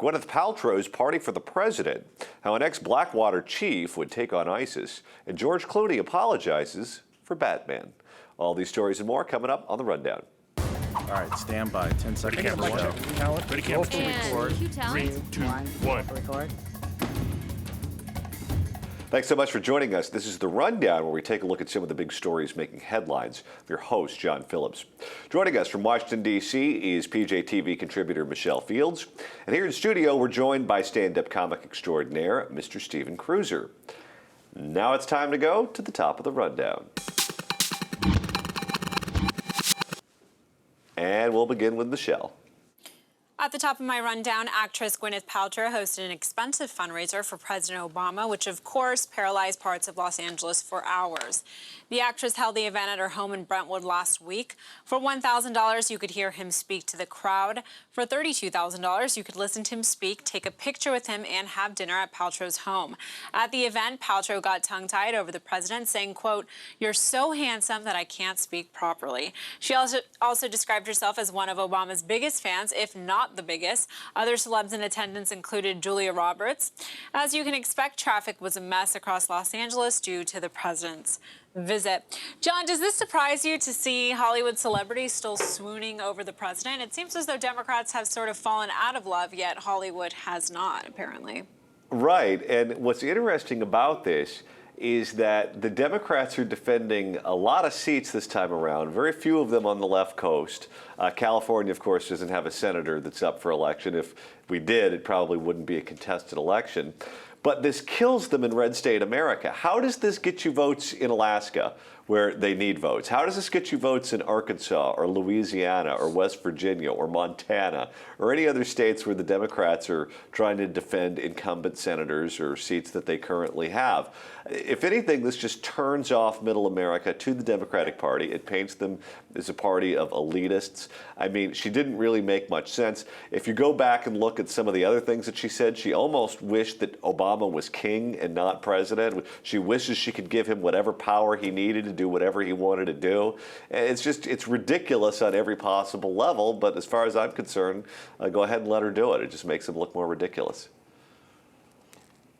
Gwyneth Paltrow's party for the president, how an ex-Blackwater chief would take on ISIS, and George Clooney apologizes for Batman. All these stories and more coming up on The Rundown. All right, stand by. 10 seconds. Talent. Ready, camera. Record. 3, 2, 1. Record. Thanks so much for joining us. This is The Rundown, where we take a look at some of the big stories making headlines. I'm your host, John Phillips. Joining us from Washington, D.C. is PJTV contributor Michelle Fields. And here in studio, we're joined by stand-up comic extraordinaire, Mr. Stephen Cruiser. Now it's time to go to the top of The Rundown. And we'll begin with Michelle. At the top of my rundown, actress Gwyneth Paltrow hosted an expensive fundraiser for President Obama, which of course paralyzed parts of Los Angeles for hours. The actress held the event at her home in Brentwood last week. For $1,000, you could hear him speak to the crowd. For $32,000, you could listen to him speak, take a picture with him, and have dinner at Paltrow's home. At the event, Paltrow got tongue-tied over the president, saying, quote, "You're so handsome that I can't speak properly." She also described herself as one of Obama's biggest fans, if not the biggest. Other celebs in attendance included Julia Roberts. As you can expect, traffic was a mess across Los Angeles due to the president's visit. John, does this surprise you to see Hollywood celebrities still swooning over the president? It seems as though Democrats have sort of fallen out of love, yet Hollywood has not, apparently. Right, and what's interesting about this is that the Democrats are defending a lot of seats this time around, very few of them on the left coast. California, of course, doesn't have a senator that's up for election. If we did, it probably wouldn't be a contested election. But this kills them in red state America. How does this get you votes in Alaska, where they need votes? How does this get you votes in Arkansas or Louisiana or West Virginia or Montana or any other states where the Democrats are trying to defend incumbent senators or seats that they currently have? If anything, this just turns off middle America to the Democratic Party. It paints them as a party of elitists. I mean, she didn't really make much sense. If you go back and look at some of the other things that she said, she almost wished that Obama was king and not president. She wishes she could give him whatever power he needed to do whatever he wanted to do. It's ridiculous on every possible level, but as far as I'm concerned, go ahead and let her do it. It just makes him look more ridiculous.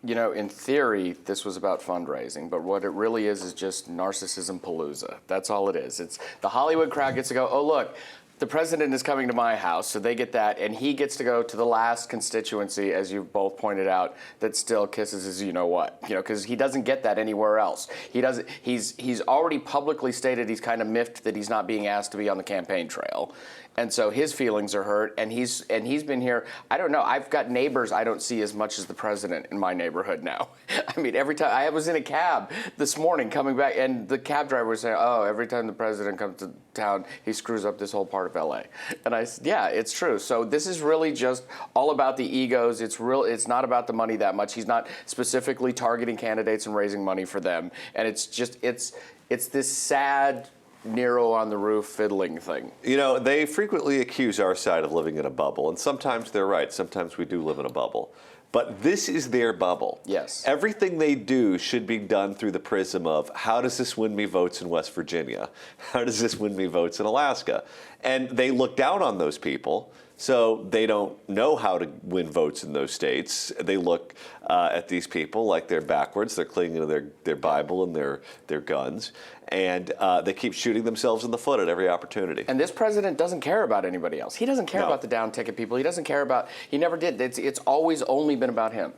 You know, in theory, this was about fundraising, but what it really is just narcissism palooza. That's all it is. It's the Hollywood crowd gets to go, oh, look, the president is coming to my house, so they get that, and he gets to go to the last constituency, as you both pointed out, that still kisses his you-know-what, because he doesn't get that anywhere else. He doesn't. He's already publicly stated he's kind of miffed that he's not being asked to be on the campaign trail. And so his feelings are hurt, and he's been here. I don't know. I've got neighbors I don't see as much as the president in my neighborhood now. I mean, every time I was in a cab this morning coming back, and the cab driver was saying, "Oh, every time the president comes to town, he screws up this whole part of LA." And I said, "Yeah, it's true." So this is really just all about the egos. It's real. It's not about the money that much. He's not specifically targeting candidates and raising money for them. And it's just it's this sad Nero on the roof fiddling thing. You know, they frequently accuse our side of living in a bubble, and sometimes they're right. Sometimes we do live in a bubble. But this is their bubble. Yes. Everything they do should be done through the prism of, how does this win me votes in West Virginia? How does this win me votes in Alaska? And they look down on those people, so they don't know how to win votes in those states. They look at these people like they're backwards. They're clinging to their Bible and their guns. And they keep shooting themselves in the foot at every opportunity. And this president doesn't care about anybody else. He doesn't care about the down ticket people. He doesn't care about, he never did. It's always only been about him.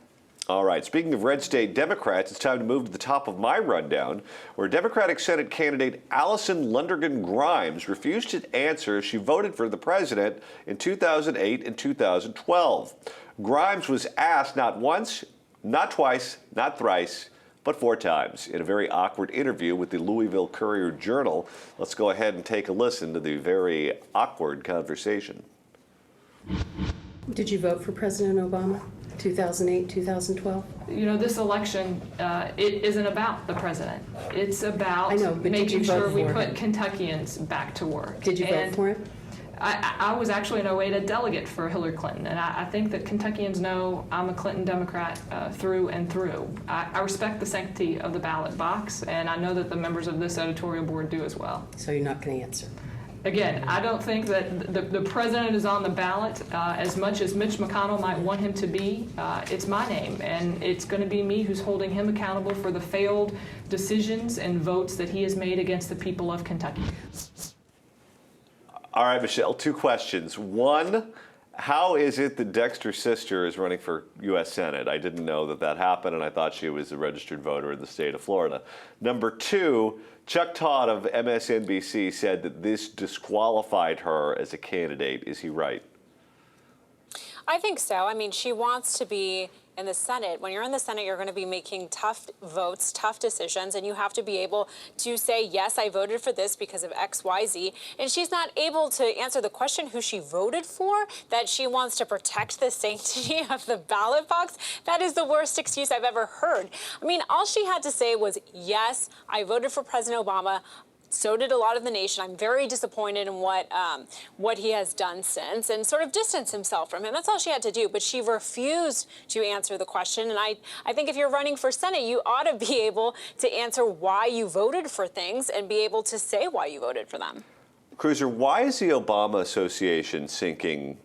All right, speaking of red state Democrats, it's time to move to the top of my rundown, where Democratic Senate candidate Allison Lundergan Grimes refused to answer if she voted for the president in 2008 and 2012. Grimes was asked not once, not twice, not thrice, but 4 times in a very awkward interview with the Louisville Courier-Journal. Let's go ahead and take a listen to the very awkward conversation. Did you vote for President Obama, 2008, 2012? You know, this election, it isn't about the president. It's about making sure we put Kentuckians back to work. Did you vote for him? I was actually in 08 a delegate for Hillary Clinton, and I think that Kentuckians know I'm a Clinton Democrat through and through. I respect the sanctity of the ballot box, and I know that the members of this editorial board do as well. So you're not going to answer? Again, I don't think that the president is on the ballot as much as Mitch McConnell might want him to be. It's my name, and it's going to be me who's holding him accountable for the failed decisions and votes that he has made against the people of Kentucky. All right, Michelle, two questions. One, how is it that Dexter's sister is running for U.S. Senate? I didn't know that that happened, and I thought she was a registered voter in the state of Florida. Number two, Chuck Todd of MSNBC said that this disqualified her as a candidate. Is he right? I think so. I mean, she wants to be in the Senate. When you're in the Senate, you're going to be making tough votes, tough decisions, and you have to be able to say, yes, I voted for this because of X, Y, Z. And she's not able to answer the question who she voted for, that she wants to protect the sanctity of the ballot box. That is the worst excuse I've ever heard. I mean, all she had to say was, yes, I voted for President Obama. So did a lot of the nation. I'm very disappointed in what he has done since, and sort of distance himself from him. That's all she had to do. But she refused to answer the question. And I think if you're running for Senate, you ought to be able to answer why you voted for things and be able to say why you voted for them. Cruiser, why is the Obama Association sinking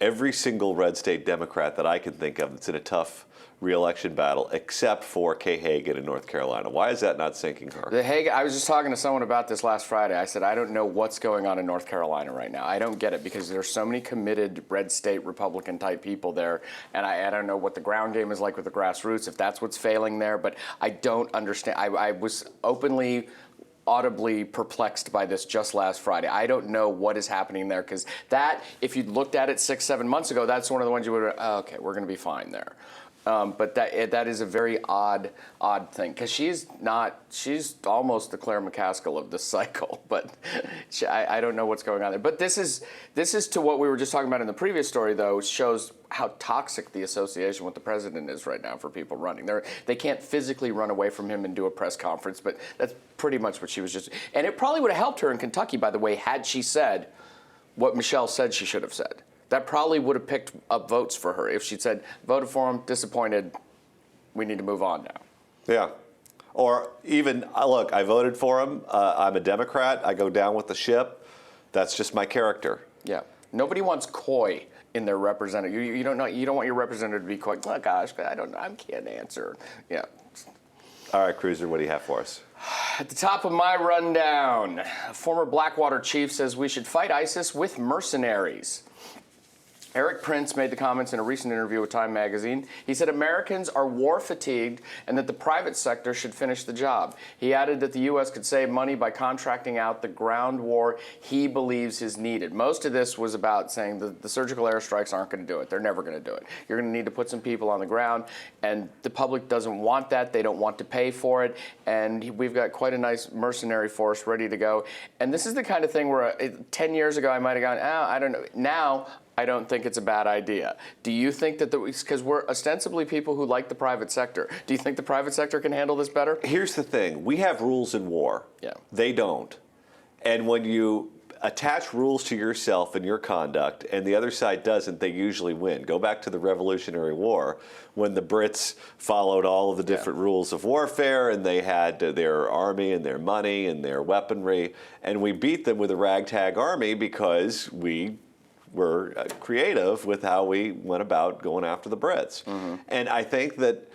every single red state Democrat that I can think of that's in a tough re-election battle, except for Kay Hagan in North Carolina? Why is that not sinking her? I was just talking to someone about this last Friday. I said, I don't know what's going on in North Carolina right now. I don't get it because there's so many committed red state Republican type people there, and I don't know what the ground game is like with the grassroots, if that's what's failing there, but I don't understand. I was audibly perplexed by this just last Friday. I don't know what is happening there, because that, if you'd looked at it 6-7 months ago, that's one of the ones you would have, okay, we're going to be fine there. But that is a very odd thing, because she's almost the Claire McCaskill of this cycle, but I don't know what's going on there. But this is to what we were just talking about in the previous story, though, shows how toxic the association with the president is right now for people running. They can't physically run away from him and do a press conference, but that's pretty much what she was just. And it probably would have helped her in Kentucky, by the way, had she said what Michelle said she should have said. That probably would have picked up votes for her if she'd said, voted for him, disappointed, we need to move on now. Yeah. Or even, look, I voted for him. I'm a Democrat. I go down with the ship. That's just my character. Yeah. Nobody wants coy in their representative. You don't want your representative to be coy. Oh, gosh, I can't answer. Yeah. All right, Cruiser, what do you have for us? At the top of my rundown, a former Blackwater chief says we should fight ISIS with mercenaries. Eric Prince made the comments in a recent interview with Time magazine. He said Americans are war fatigued and that the private sector should finish the job. He added that the U.S. could save money by contracting out the ground war he believes is needed. Most of this was about saying the surgical airstrikes aren't going to do it. They're never going to do it. You're going to need to put some people on the ground, and the public doesn't want that. They don't want to pay for it, and we've got quite a nice mercenary force ready to go. And this is the kind of thing where 10 years ago I might have gone, I don't know. Now, I don't think it's a bad idea. Do you think that because we're ostensibly people who like the private sector, do you think the private sector can handle this better? Here's the thing. We have rules in war. Yeah. They don't. And when you attach rules to yourself and your conduct, and the other side doesn't, they usually win. Go back to the Revolutionary War, when the Brits followed all of the different rules of warfare, and they had their army and their money and their weaponry, and we beat them with a ragtag army because we were creative with how we went about going after the Brits. Mm-hmm. And I think that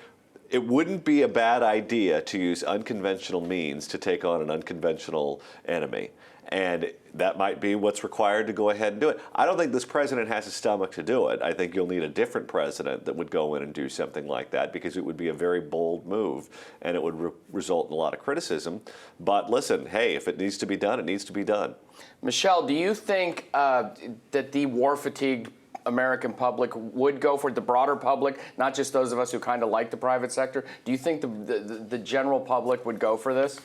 it wouldn't be a bad idea to use unconventional means to take on an unconventional enemy. And that might be what's required to go ahead and do it. I don't think this president has a stomach to do it. I think you'll need a different president that would go in and do something like that, because it would be a very bold move and it would result in a lot of criticism. But listen, hey, if it needs to be done, it needs to be done. Michelle, do you think that the war-fatigued American public would go for it, the broader public, not just those of us who kind of like the private sector? Do you think the general public would go for this?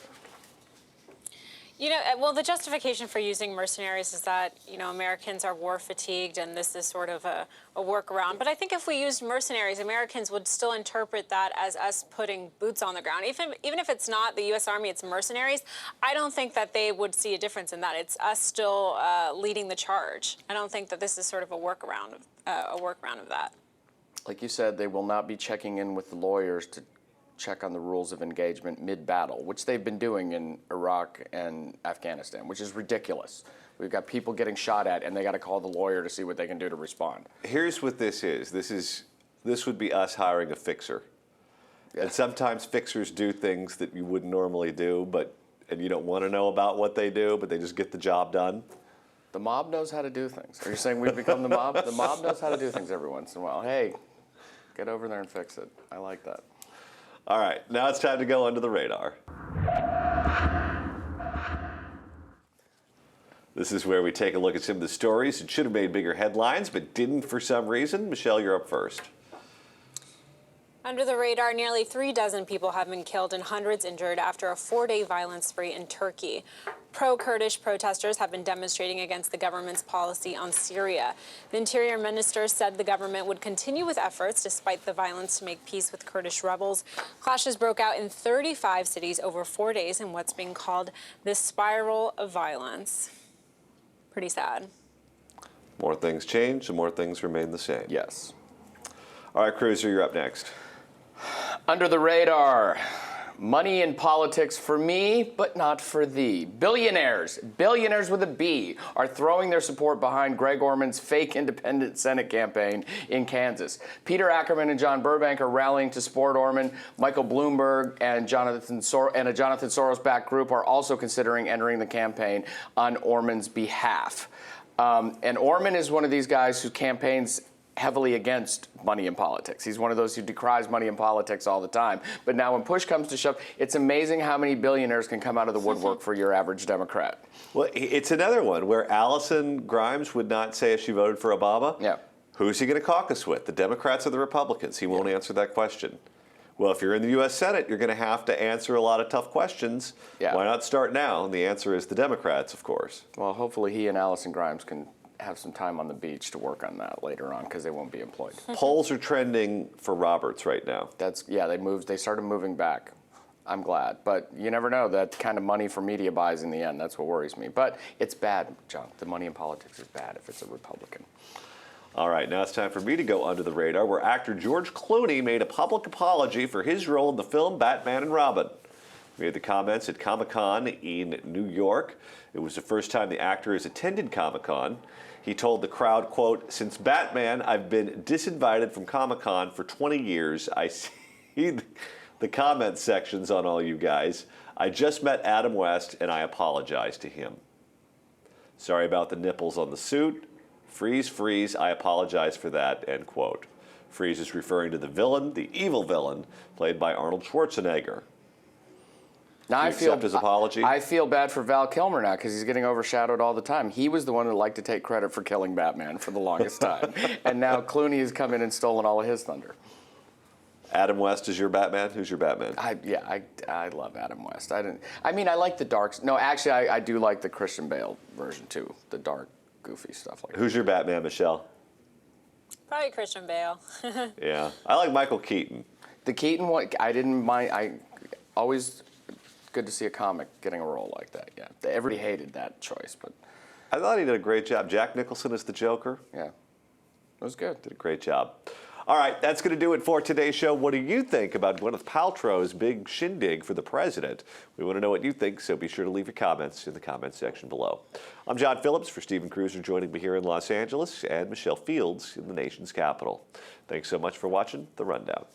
You know, well, the justification for using mercenaries is that, Americans are war fatigued and this is sort of a workaround. But I think if we used mercenaries, Americans would still interpret that as us putting boots on the ground. Even if it's not the U.S. Army, it's mercenaries, I don't think that they would see a difference in that. It's us still leading the charge. I don't think that this is sort of a workaround of that. Like you said, they will not be checking in with the lawyers to check on the rules of engagement mid-battle, which they've been doing in Iraq and Afghanistan, which is ridiculous. We've got people getting shot at, and they got to call the lawyer to see what they can do to respond. Here's what this is. This would be us hiring a fixer. Yeah. And sometimes fixers do things that you wouldn't normally do, and you don't want to know about what they do, but they just get the job done. The mob knows how to do things. Are you saying we've become the mob? The mob knows how to do things every once in a while. Hey, get over there and fix it. I like that. All right, now it's time to go under the radar. This is where we take a look at some of the stories that should have made bigger headlines, but didn't for some reason. Michelle, you're up first. Under the radar, nearly 36 people have been killed and hundreds injured after a 4-day violence spree in Turkey. Pro-Kurdish protesters have been demonstrating against the government's policy on Syria. The interior minister said the government would continue with efforts despite the violence to make peace with Kurdish rebels. Clashes broke out in 35 cities over 4 days in what's being called the spiral of violence. Pretty sad. More things change, and more things remain the same. Yes. All right, Cruiser, you're up next. Under the radar. Money in politics for me, but not for thee. Billionaires with a B, are throwing their support behind Greg Orman's fake independent Senate campaign in Kansas. Peter Ackerman and John Burbank are rallying to support Orman. Michael Bloomberg and a Jonathan Soros-backed group are also considering entering the campaign on Orman's behalf. And Orman is one of these guys who campaigns heavily against money in politics. He's one of those who decries money in politics all the time. But now when push comes to shove, it's amazing how many billionaires can come out of the woodwork for your average Democrat. Well, it's another one where Allison Grimes would not say if she voted for Obama. Yeah. Who's he going to caucus with, the Democrats or the Republicans? He won't answer that question. Well, if you're in the U.S. Senate, you're going to have to answer a lot of tough questions. Yeah. Why not start now? And the answer is the Democrats, of course. Well, hopefully he and Allison Grimes can have some time on the beach to work on that later on, because they won't be employed. Polls are trending for Roberts right now. They started moving back. I'm glad, but you never know, that kind of money for media buys in the end. That's what worries me. But it's bad, John. The money in politics is bad if it's a Republican. All right, now it's time for me to go under the radar, where actor George Clooney made a public apology for his role in the film Batman and Robin. He made the comments at Comic-Con in New York. It was the first time the actor has attended Comic-Con. He told the crowd, quote, "Since Batman, I've been disinvited from Comic-Con for 20 years. I see the comment sections on all you guys. I just met Adam West, and I apologize to him. Sorry about the nipples on the suit. Freeze, I apologize for that," end quote. Freeze is referring to the villain, the evil villain, played by Arnold Schwarzenegger. Now I accept his apology. I feel bad for Val Kilmer now, because he's getting overshadowed all the time. He was the one who liked to take credit for killing Batman for the longest time. And now Clooney has come in and stolen all of his thunder. Adam West is your Batman? Who's your Batman? I love Adam West. I like the dark. No, actually, I do like the Christian Bale version too. The dark, goofy stuff like that. Who's your Batman, Michelle? Probably Christian Bale. Yeah, I like Michael Keaton. The Keaton one, I didn't mind. I always good to see a comic getting a role like that. Yeah, everybody hated that choice, but I thought he did a great job. Jack Nicholson as the Joker. yeah, it was good. Did a great job. All right, that's going to do it for today's show. What do you think about Gwyneth Paltrow's big shindig for the president? We want to know what you think, so be sure to leave your comments in the comments section below. I'm John Phillips for Stephen Cruiser, joining me here in Los Angeles, and Michelle Fields in the nation's capital. Thanks so much for watching The Rundown.